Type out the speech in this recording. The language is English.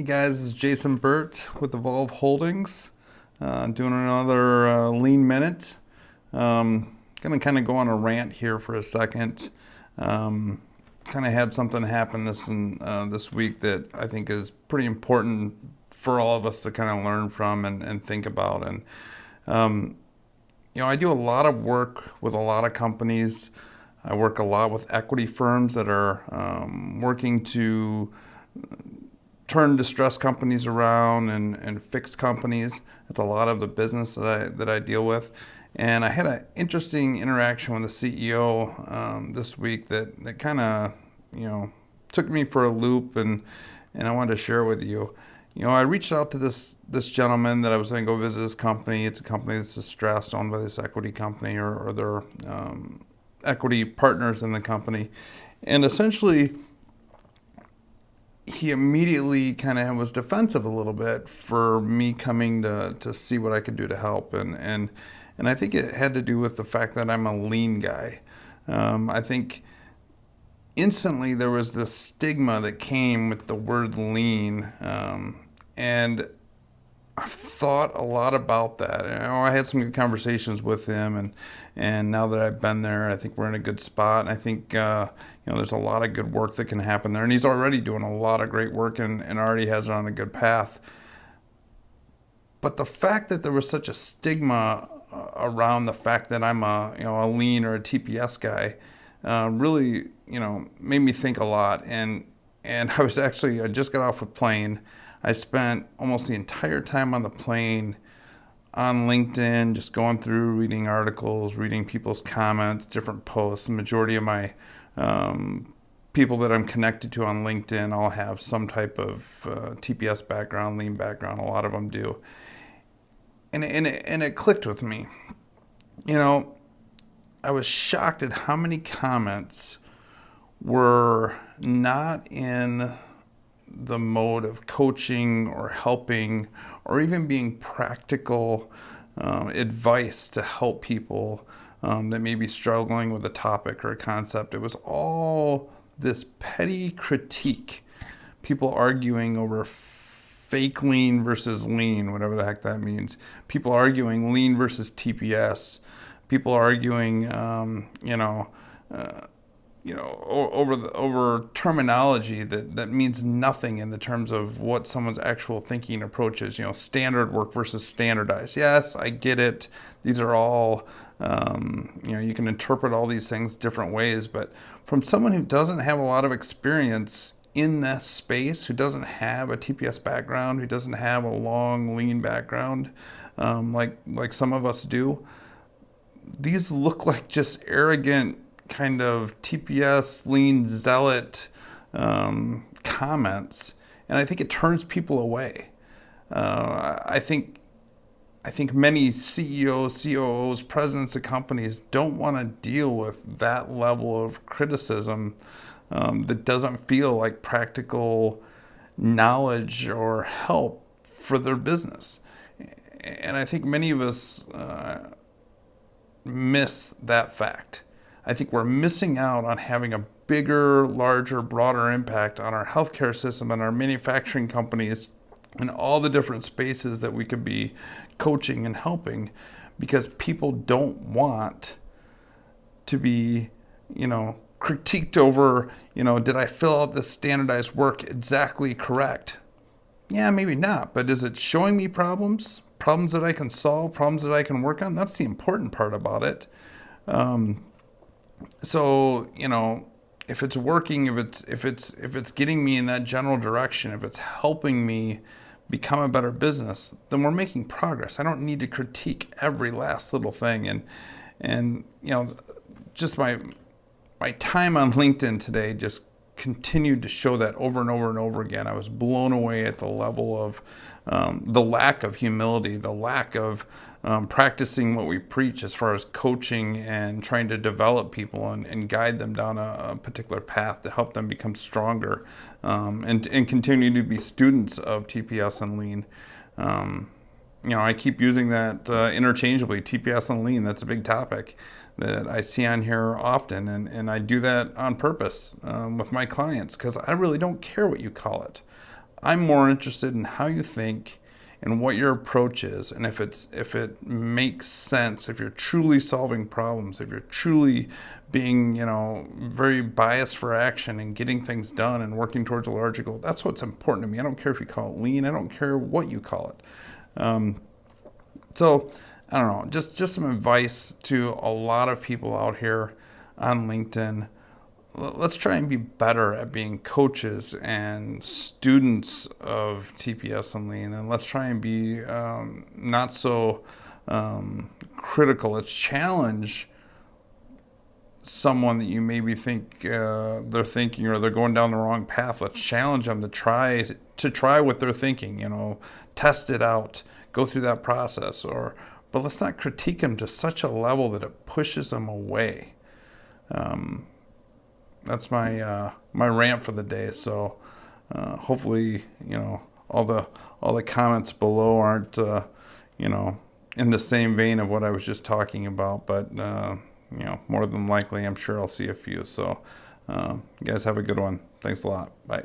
Hey guys, this is Jason Burt with Evolve Holdings, doing another Lean Minute. Gonna kind of go on a rant here for a second. Kind of had something happen this week that I think is pretty important for all of us to kind of learn from and think about. And I do a lot of work with a lot of companies. I work a lot with equity firms that are working to turn distressed companies around and fix companies. That's a lot of the business that I deal with. And I had an interesting interaction with the CEO this week that kind of took me for a loop, and I wanted to share with you. I reached out to this gentleman that I was going to go visit his company. It's a company that's distressed, owned by this equity company or their equity partners in the company, and essentially he immediately kind of was defensive a little bit for me coming to see what I could do to help. And I think it had to do with the fact that I'm a lean guy. I think instantly there was this stigma that came with the word lean. And I've thought a lot about that. I had some good conversations with him, and now that I've been there, I think we're in a good spot. And I think there's a lot of good work that can happen there, and he's already doing a lot of great work and already has it on a good path. But the fact that there was such a stigma around the fact that I'm a lean or a TPS guy really made me think a lot. And I just got off a plane. I spent almost the entire time on the plane on LinkedIn, just going through, reading articles, reading people's comments, different posts. The majority of my people that I'm connected to on LinkedIn all have some type of TPS background, lean background. A lot of them do. And it clicked with me. I was shocked at how many comments were not in the mode of coaching or helping or even being practical advice to help people that may be struggling with a topic or a concept. It was all this petty critique, people arguing over fake lean versus lean, whatever the heck that means, people arguing lean versus TPS, people arguing over terminology that means nothing in the terms of what someone's actual thinking approach is. Standard work versus standardized. Yes, I get it. These are all, you can interpret all these things different ways, but from someone who doesn't have a lot of experience in this space, who doesn't have a TPS background, who doesn't have a long lean background, like some of us do, these look like just arrogant kind of TPS lean zealot comments, and I think it turns people away. I think many CEOs, COOs, presidents of companies don't want to deal with that level of criticism that doesn't feel like practical knowledge or help for their business. And I think many of us miss that fact. I think we're missing out on having a bigger, larger, broader impact on our healthcare system and our manufacturing companies and all the different spaces that we could be coaching and helping, because people don't want to be, critiqued over, did I fill out this standardized work exactly correct? Yeah, maybe not, but is it showing me problems that I can solve, problems that I can work on? That's the important part about it. So, if it's working, if it's getting me in that general direction, if it's helping me become a better business, then we're making progress. I don't need to critique every last little thing. And just my time on LinkedIn today just continued to show that over and over and over again. I was blown away at the level of the lack of humility, the lack of practicing what we preach as far as coaching and trying to develop people and guide them down a particular path to help them become stronger and continue to be students of TPS and lean. I keep using that interchangeably, TPS and lean. That's a big topic that I see on here often, and I do that on purpose with my clients, because I really don't care what you call it. I'm more interested in how you think and what your approach is, and if it makes sense, if you're truly solving problems, if you're truly being, very biased for action and getting things done and working towards a larger goal. That's what's important to me. I don't care if you call it lean. I don't care what you call it. So I don't know, just some advice to a lot of people out here on LinkedIn. Let's try and be better at being coaches and students of TPS and lean, and let's try and be not so critical. Let's challenge someone that you maybe think they're thinking or they're going down the wrong path. Let's challenge them to try what they're thinking. Test it out, go through that process, but let's not critique them to such a level that it pushes them away. That's my rant for the day. So hopefully, all the comments below aren't in the same vein of what I was just talking about. But more than likely, I'm sure I'll see a few. So you guys have a good one. Thanks a lot. Bye.